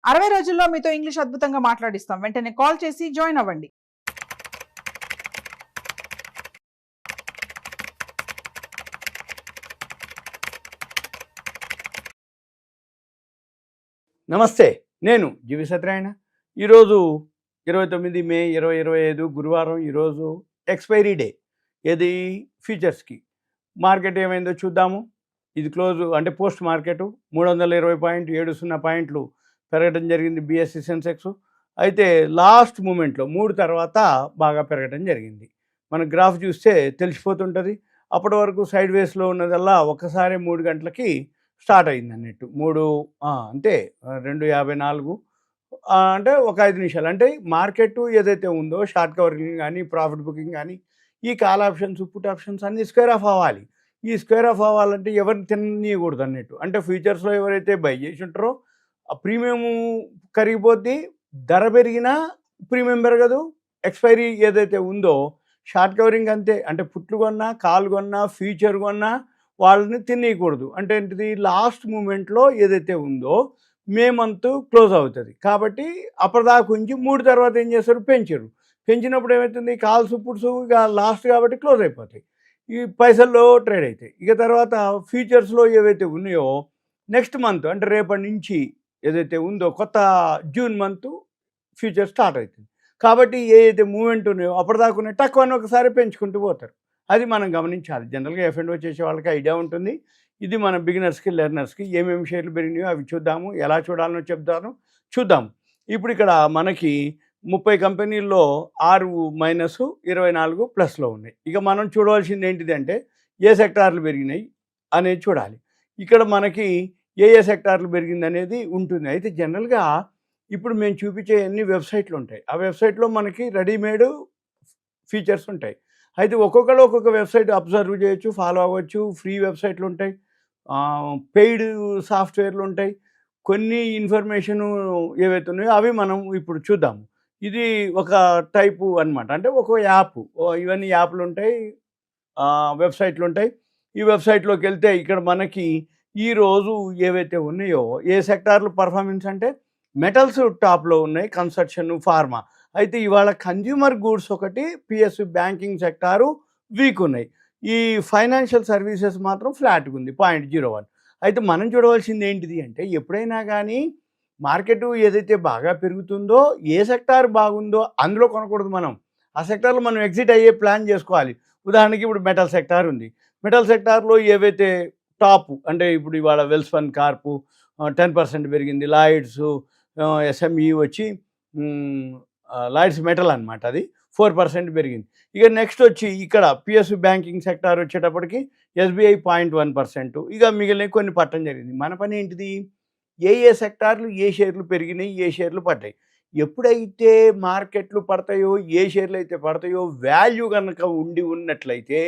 60 రోజుల్లో మీతో ఇంగ్లీష్ అద్భుతంగా మాట్లాడిస్తాం. వెంటనే కాల్ చేసి జాయిన్ అవ్వండి. నమస్తే, నేను జీవి సత్యనారాయణ. ఈరోజు 29 మే 2025 గురువారం. ఈరోజు ఎక్స్పైరీ డే. ఏది ఫ్యూచర్స్కి. మార్కెట్ ఏమైందో చూద్దాము. ఇది క్లోజ్ అంటే పోస్ట్ మార్కెట్ 320.70 పాయింట్లు పెరగడం జరిగింది బిఎస్సి సెన్సెక్స్. అయితే లాస్ట్ మూమెంట్లో 3 తర్వాత బాగా పెరగడం జరిగింది. మన గ్రాఫ్ చూస్తే తెలిసిపోతుంటుంది. అప్పటి వరకు సైడ్ వేస్లో ఉన్నదల్లా ఒక్కసారి 3 గంటలకి స్టార్ట్ అయింది అన్నట్టు. 3 అంటే 2:54 అంటే ఒక 5 నిమిషాలు. అంటే మార్కెట్ ఏదైతే ఉందో షార్ట్ కవరింగ్ కానీ ప్రాఫిట్ బుకింగ్ కానీ ఈ కాల్ ఆప్షన్స్ పుట్ ఆప్షన్స్ అన్నీ స్క్వేర్ ఆఫ్ అవ్వాలి. ఈ స్క్వేర్ ఆఫ్ అవ్వాలంటే ఎవరిని తిననీయకూడదు అన్నట్టు. అంటే ఫ్యూచర్స్లో ఎవరైతే బై చేసి ఉంటారో ఆ ప్రీమియం కరిగిపోద్ది. ధర పెరిగినా ప్రీమియం పెరగదు. ఎక్స్పైరీ ఏదైతే ఉందో షార్ట్ కవరింగ్ అంతే. అంటే పుట్లు కొన్నా కాల్ కొన్నా ఫ్యూచర్ కొన్నా వాళ్ళని తినేయకూడదు. అంటే ఏంటిది, లాస్ట్ మూమెంట్లో ఏదైతే ఉందో మే మంత్ క్లోజ్ అవుతుంది కాబట్టి అప్పటిదాకా ఉంచి 3 తర్వాత ఏం చేస్తారు, పెంచినప్పుడు ఏమవుతుంది, కాల్స్ పుట్స్ ఇక లాస్ట్ కాబట్టి క్లోజ్ అయిపోతాయి. ఈ పైసల్లో ట్రేడ్ అవుతాయి. ఇక తర్వాత ఫ్యూచర్స్లో ఏవైతే ఉన్నాయో నెక్స్ట్ మంత్ అంటే రేపటి నుంచి ఏదైతే ఉందో కొత్త జూన్ మంత్ ఫ్యూచర్ స్టార్ట్ అవుతుంది కాబట్టి ఏదైతే మూమెంట్ ఉన్నాయో అప్పటిదాకా ఉన్నాయి తక్కువ ఒకసారి పెంచుకుంటూ పోతారు. అది మనం గమనించాలి. జనరల్గా F&O చేసే వాళ్ళకి ఐడియా ఉంటుంది. ఇది మన బిగినర్స్కి లెర్నర్స్కి ఏమేమి షేర్లు పెరిగినాయో అవి చూద్దాము. ఎలా చూడాలనో చెప్తాను, చూద్దాము. ఇప్పుడు ఇక్కడ మనకి 30 కంపెనీల్లో 6 మైనస్ 24 ప్లస్లో ఉన్నాయి. ఇక మనం చూడవలసింది ఏంటిది అంటే ఏ సెక్టార్లు పెరిగినాయి అనేది చూడాలి. ఇక్కడ మనకి ఏ సెక్టార్లు పెరిగింది అనేది ఉంటుంది. అయితే జనరల్గా ఇప్పుడు మేము చూపించే అన్ని వెబ్సైట్లు ఉంటాయి. ఆ వెబ్సైట్లో మనకి రెడీమేడ్ ఫీచర్స్ ఉంటాయి. అయితే ఒక్కొక్కరు ఒక్కొక్క వెబ్సైట్ అబ్జర్వ్ చేయొచ్చు, ఫాలో అవ్వచ్చు. ఫ్రీ వెబ్సైట్లు ఉంటాయి, పెయిడ్ సాఫ్ట్వేర్లు ఉంటాయి. కొన్ని ఇన్ఫర్మేషను ఏవైతే ఉన్నాయో అవి మనం ఇప్పుడు చూద్దాము. ఇది ఒక టైపు అనమాట. అంటే ఒక యాప్, ఇవన్నీ యాప్లు ఉంటాయి, వెబ్సైట్లు ఉంటాయి. ఈ వెబ్సైట్లోకి వెళ్తే ఇక్కడ మనకి ఈరోజు ఏవైతే ఉన్నాయో ఏ సెక్టార్లు పర్ఫార్మెన్స్ అంటే మెటల్స్ టాప్లో ఉన్నాయి, కన్స్ట్రక్షన్, ఫార్మా. అయితే ఇవాళ కన్జ్యూమర్ గూడ్స్ ఒకటి, పిఎస్యు బ్యాంకింగ్ సెక్టారు వీక్ ఉన్నాయి. ఈ ఫైనాన్షియల్ సర్వీసెస్ మాత్రం ఫ్లాట్గా ఉంది 0.01. అయితే మనం చూడవలసింది ఏంటిది అంటే ఎప్పుడైనా కానీ మార్కెట్ ఏదైతే బాగా పెరుగుతుందో ఏ సెక్టార్ బాగుందో అందులో కొనకూడదు. మనం ఆ సెక్టార్లో మనం ఎగ్జిట్ అయ్యే ప్లాన్ చేసుకోవాలి. ఉదాహరణకి ఇప్పుడు మెటల్ సెక్టార్ ఉంది. మెటల్ సెక్టార్లో ఏవైతే టాప్ అంటే ఇప్పుడు ఇవాళ వెల్స్పన్ కార్పు 10% పెరిగింది. లాయిడ్స్ ఎస్ఎంఈ వచ్చి లాయిడ్స్ మెటల్ అనమాట, అది 4% పెరిగింది. ఇక నెక్స్ట్ వచ్చి ఇక్కడ పిఎస్యు బ్యాంకింగ్ సెక్టార్ వచ్చేటప్పటికి ఎస్బీఐ 0.1%. ఇక మిగిలిన కొన్ని పట్టడం జరిగింది. మన పని ఏంటిది, ఏ సెక్టార్లు ఏ షేర్లు పెరిగినాయి, ఏ షేర్లు పడ్డాయి. ఎప్పుడైతే మార్కెట్లు పడతాయో, ఏ షేర్లు అయితే పడతాయో వాల్యూ కనుక ఉన్నట్లయితే,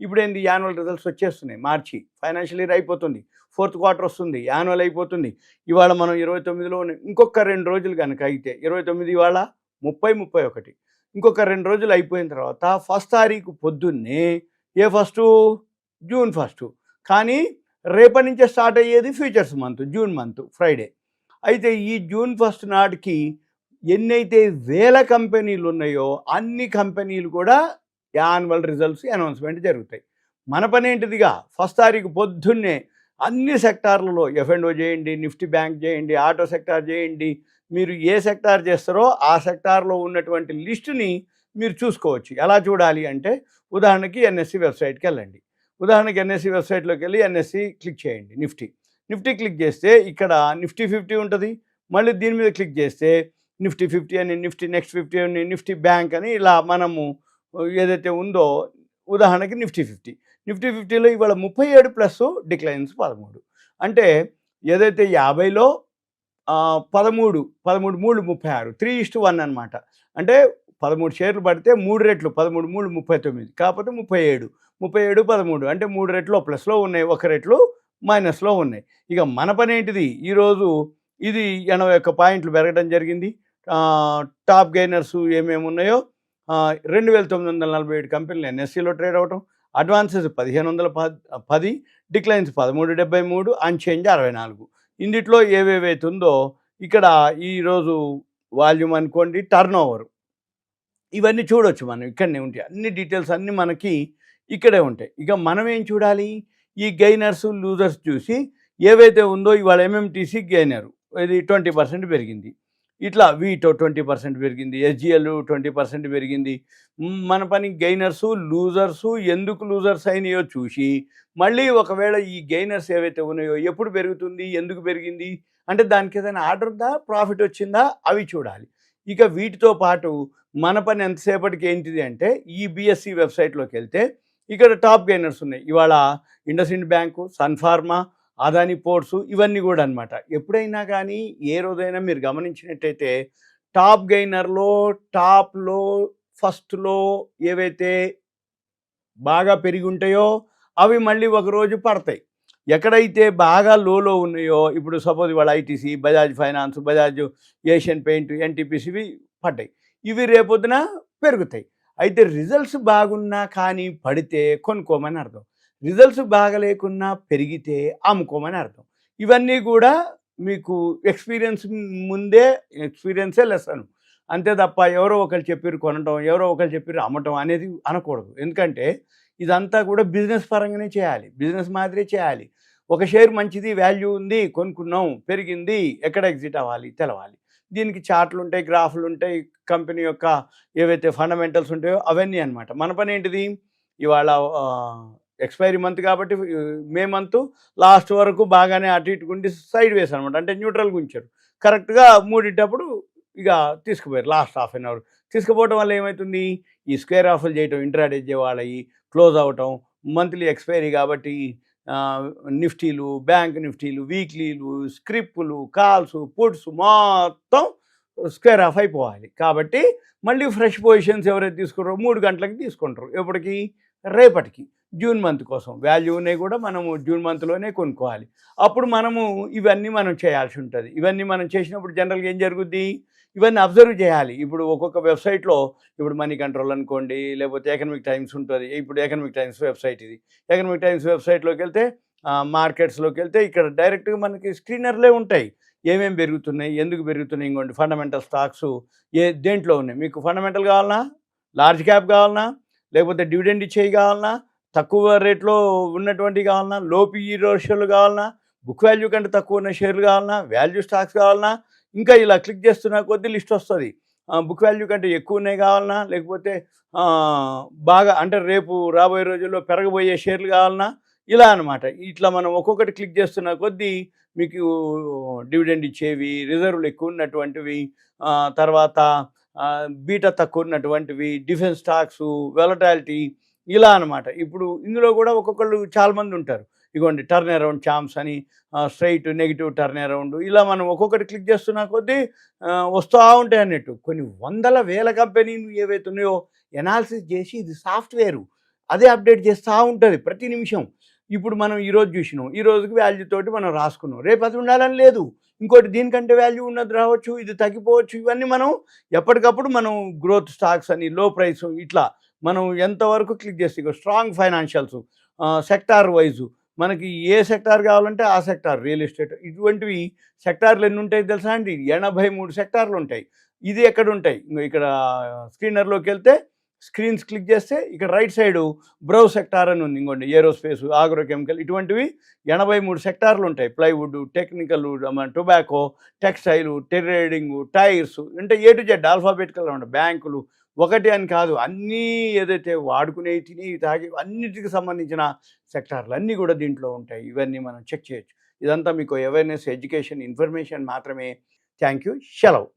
ఇప్పుడేంది యాన్యువల్ రిజల్ట్స్ వచ్చేస్తున్నాయి. మార్చి ఫైనాన్షియల్ ఇయర్ అయిపోతుంది, 4th క్వార్టర్ వస్తుంది, యాన్యువల్ అయిపోతుంది. ఇవాళ మనం 29లో ఇంకొక 2 రోజులు కనుక అయితే 29 ఇవాళ 30, 31 ఇంకొక 2 రోజులు అయిపోయిన తర్వాత 1st తారీఖు పొద్దున్నే జూన్ 1 కానీ రేపటి నుంచే స్టార్ట్ అయ్యేది futures month, June month Friday. అయితే ఈ జూన్ 1 నాటికి ఎన్నైతే వేల కంపెనీలు ఉన్నాయో అన్ని కంపెనీలు కూడా యాన్యువల్ రిజల్ట్స్ అనౌన్స్మెంట్ జరుగుతాయి. మన పని ఏంటిదిగా 1st తారీఖు పొద్దున్నే అన్ని సెక్టార్లలో F&O చేయండి, నిఫ్టీ బ్యాంక్ చేయండి, ఆటో సెక్టార్ చేయండి. మీరు ఏ సెక్టార్ చేస్తారో ఆ సెక్టార్లో ఉన్నటువంటి లిస్టుని మీరు చూసుకోవచ్చు. ఎలా చూడాలి అంటే ఉదాహరణకి ఎన్ఎస్సి వెబ్సైట్కి వెళ్ళండి. ఉదాహరణకి ఎన్ఎస్సి వెబ్సైట్లోకి వెళ్ళి ఎన్ఎస్సి క్లిక్ చేయండి. నిఫ్టీ క్లిక్ చేస్తే ఇక్కడ నిఫ్టీ 50 ఉంటుంది. మళ్ళీ దీని మీద క్లిక్ చేస్తే నిఫ్టీ 50 అని, నిఫ్టీ నెక్స్ట్ 50 అని, నిఫ్టీ బ్యాంక్ అని ఇలా మనము ఏదైతే ఉందో ఉదాహరణకి నిఫ్టీ 50లో ఇవాళ 37 ప్లస్ డిక్లైన్స్ 13. అంటే ఏదైతే 50లో 13 36 3:1 అనమాట. అంటే 13 షేర్లు పడితే 3 రెట్లు 13 3 39 కాకపోతే 37 13 అంటే 3 రెట్లు ప్లస్లో ఉన్నాయి, 1 రెట్లు మైనస్లో ఉన్నాయి. ఇక మన పని ఏంటిది, ఈరోజు ఇది 81 పాయింట్లు పెరగడం జరిగింది. టాప్ గెయినర్స్ ఏమేమి ఉన్నాయో 2947 కంపెనీలు ఎన్ఎస్సిలో ట్రేడ్ అవటం, అడ్వాన్సెస్ 1510, డిక్లైన్స్ 1373, అన్చేంజ్ 64. ఇందులో ఏవేవైతే ఉందో ఇక్కడ ఈరోజు వాల్యూమ్ అనుకోండి, టర్న్ ఓవర్, ఇవన్నీ చూడొచ్చు మనం. ఇక్కడనే ఉంటాయి అన్ని డీటెయిల్స్, అన్నీ మనకి ఇక్కడే ఉంటాయి. ఇక మనం ఏం చూడాలి, ఈ గెయినర్స్ లూజర్స్ చూసి ఏవైతే ఉందో ఇవాళ ఎంఎంటీసీ గెయినరు ఇది 20% పెరిగింది, ఇట్లా వీటో 20% పెరిగింది, ఎస్జిఎల్ 20% పెరిగింది. మన పని గెయినర్సు లూజర్సు ఎందుకు లూజర్స్ అయినాయో చూసి మళ్ళీ ఒకవేళ ఈ గెయినర్స్ ఏవైతే ఉన్నాయో ఎప్పుడు పెరుగుతుంది, ఎందుకు పెరిగింది అంటే దానికి ఏదైనా ఆర్డర్ ఉందా, ప్రాఫిట్ వచ్చిందా, అవి చూడాలి. ఇక వీటితో పాటు మన పని ఎంతసేపటికి ఏంటిది అంటే ఈ బిఎస్సి వెబ్సైట్లోకి వెళ్తే ఇక్కడ టాప్ గెయినర్స్ ఉన్నాయి. ఇవాళ ఇండస్ఇండ్ బ్యాంకు, సన్ఫార్మా, అదాని పోర్ట్స్, ఇవన్నీ కూడా అనమాట. ఎప్పుడైనా కానీ ఏ రోజైనా మీరు గమనించినట్టయితే టాప్ గెయినర్లో టాప్లో ఫస్ట్లో ఏవైతే బాగా పెరిగి ఉంటాయో అవి మళ్ళీ ఒకరోజు పడతాయి. ఎక్కడైతే బాగా లోలో ఉన్నాయో, ఇప్పుడు సపోజ్ ఇవాళ ITC, Bajaj finance, Bajaj Asian paint, NTPC ఇవి పడ్డాయి, ఇవి రేపొద్దున పెరుగుతాయి. అయితే రిజల్ట్స్ బాగున్నా కానీ పడితే కొనుక్కోమని అర్థం, రిజల్ట్స్ బాగలేకున్నా పెరిగితే అమ్ముకోమని అర్థం. ఇవన్నీ కూడా మీకు ఎక్స్పీరియన్సే లెసన్, అంతే తప్ప ఎవరో ఒకరు చెప్పారు కొనటం, ఎవరో ఒకరు చెప్పారు అమ్మటం అనేది అనకూడదు. ఎందుకంటే ఇదంతా కూడా బిజినెస్ పరంగానే చేయాలి, బిజినెస్ మాదిరే చేయాలి. ఒక షేర్ మంచిది, వాల్యూ ఉంది, కొనుక్కున్నాం, పెరిగింది, ఎక్కడ ఎగ్జిట్ అవ్వాలి తెలవాలి. దీనికి చార్ట్లు ఉంటాయి, గ్రాఫ్లు ఉంటాయి, కంపెనీ యొక్క ఏవైతే ఫండమెంటల్స్ ఉంటాయో అవన్నీ అనమాట. మన పని ఏంటిది, ఇవాళ ఎక్స్పైరీ మంత్ కాబట్టి మే మంత్ లాస్ట్ వరకు బాగానే అటు ఇటుకుండి సైడ్ వేస్ అనమాట, అంటే న్యూట్రల్గా ఉంచారు. కరెక్ట్గా మూడింటప్పుడు ఇక తీసుకుపోయారు లాస్ట్ హాఫ్ అన్ అవర్. తీసుకుపోవడం వల్ల ఏమవుతుంది, ఈ స్క్వేర్ ఆఫ్లు చేయటం, ఇంట్రాడే వాళ్ళవి క్లోజ్ అవ్వటం, మంత్లీ ఎక్స్పైరీ కాబట్టి నిఫ్టీలు, బ్యాంక్ నిఫ్టీలు, వీక్లీలు, స్క్రిప్లు, కాల్స్, పుట్స్ మొత్తం స్క్వేర్ ఆఫ్ అయిపోవాలి. కాబట్టి మళ్ళీ ఫ్రెష్ పొజిషన్స్ ఎవరైతే తీసుకుంటారో 3 గంటలకి తీసుకుంటారు. ఎప్పటికి, రేపటికి, జూన్ మంత్ కోసం. వాల్యూనే కూడా మనము జూన్ మంత్లోనే కొనుక్కోవాలి. అప్పుడు మనము ఇవన్నీ మనం చేయాల్సి ఉంటుంది. ఇవన్నీ మనం చేసినప్పుడు జనరల్గా ఏం జరుగుద్ది, ఇవన్నీ అబ్జర్వ్ చేయాలి. ఇప్పుడు ఒక్కొక్క వెబ్సైట్లో, ఇప్పుడు మనీ కంట్రోల్ అనుకోండి, లేకపోతే ఎకనామిక్ టైమ్స్ ఉంటుంది. ఇప్పుడు ఎకనామిక్ టైమ్స్ వెబ్సైట్ ఇది. ఎకనామిక్ టైమ్స్ వెబ్సైట్లోకి వెళ్తే, మార్కెట్స్లోకి వెళ్తే ఇక్కడ డైరెక్ట్గా మనకి స్క్రీనర్లే ఉంటాయి, ఏమేమి పెరుగుతున్నాయి, ఎందుకు పెరుగుతున్నాయి. ఇంకోండి ఫండమెంటల్ స్టాక్స్ దేంట్లో ఉన్నాయి. మీకు ఫండమెంటల్ కావాలన్నా, లార్జ్ క్యాప్ కావాలన్నా, లేకపోతే డివిడెండ్ ఇచ్చేవి కావాలన్నా, తక్కువ రేట్లో ఉన్నటువంటివి కావాలన్నా, లో పిఈ రేషియోలు కావాలన్నా, బుక్ వాల్యూ కంటే తక్కువ ఉన్న షేర్లు కావాలన్నా, వాల్యూ స్టాక్స్ కావాలన్నా, ఇంకా ఇలా క్లిక్ చేస్తున్న కొద్ది లిస్ట్ వస్తుంది. బుక్ వాల్యూ కంటే ఎక్కువ ఉన్నాయి కావాలన్నా, లేకపోతే బాగా అంటే రేపు రాబోయే రోజుల్లో పెరగబోయే షేర్లు కావాలన్నా, ఇలా అనమాట. ఇట్లా మనం ఒక్కొక్కటి క్లిక్ చేస్తున్న కొద్దీ మీకు డివిడెండ్ ఇచ్చేవి, రిజర్వ్లు ఎక్కువ ఉన్నటువంటివి, తర్వాత బీటా తక్కువ ఉన్నటువంటివి, డిఫెన్స్ స్టాక్స్, వెలటాలిటీ, ఇలా అనమాట. ఇప్పుడు ఇందులో కూడా ఒక్కొక్కళ్ళు చాలామంది ఉంటారు. ఇగోండి టర్న్ అరౌండ్ ఛాంప్స్ అని, స్ట్రైట్ నెగిటివ్ టర్న్ అరౌండ్, ఇలా మనం ఒక్కొక్కటి క్లిక్ చేస్తున్న కొద్దీ వస్తూ ఉంటాయి అన్నట్టు. కొన్ని వందల వేల కంపెనీలు ఏవైతే ఉన్నాయో ఎనాలిసిస్ చేసి, ఇది సాఫ్ట్వేరు అదే అప్డేట్ చేస్తూ ఉంటుంది ప్రతి నిమిషం. ఇప్పుడు మనం ఈరోజు చూసినాం, ఈ రోజుకి వాల్యూ తోటి మనం రాసుకున్నాం, రేపు అది ఉండాలని లేదు, ఇంకోటి దీనికంటే వాల్యూ ఉన్నది రావచ్చు, ఇది తగ్గిపోవచ్చు. ఇవన్నీ మనం ఎప్పటికప్పుడు మనం గ్రోత్ స్టాక్స్ అని, లో ప్రైస్, ఇట్లా మనం ఎంతవరకు క్లిక్ చేస్తే స్ట్రాంగ్ ఫైనాన్షియల్స్, సెక్టార్ వైజు, మనకి ఏ సెక్టార్ కావాలంటే ఆ సెక్టార్, రియల్ ఎస్టేట్, ఇటువంటివి సెక్టార్లు ఎన్ని ఉంటాయి తెలుసా అండి, 83 సెక్టార్లు ఉంటాయి. ఇది ఎక్కడ ఉంటాయి, ఇక్కడ స్క్రీనర్లోకి వెళ్తే స్క్రీన్స్ క్లిక్ చేస్తే ఇక్కడ రైట్ సైడు బ్రౌజ్ సెక్టార్ అని ఉంది. ఇంకోండి ఏరోస్పేస్, ఆగ్రోకెమికల్, ఇటువంటివి 83 సెక్టార్లు ఉంటాయి. Plywood, technical, tobacco, textile, trading, tyres, అంటే ఏ టు జెడ్ ఆల్ఫాబెటికల్ ఉంటాయి. బ్యాంకులు ఒకటి అని కాదు, అన్నీ ఏదైతే వాడుకునే, తిని, తాగి అన్నిటికి సంబంధించిన సెక్టార్లు అన్నీ కూడా దీంట్లో ఉంటాయి. ఇవన్నీ మనం చెక్ చేయొచ్చు. ఇదంతా మీకు అవేర్నెస్, ఎడ్యుకేషన్, ఇన్ఫర్మేషన్ మాత్రమే. Thank you. సెలవు.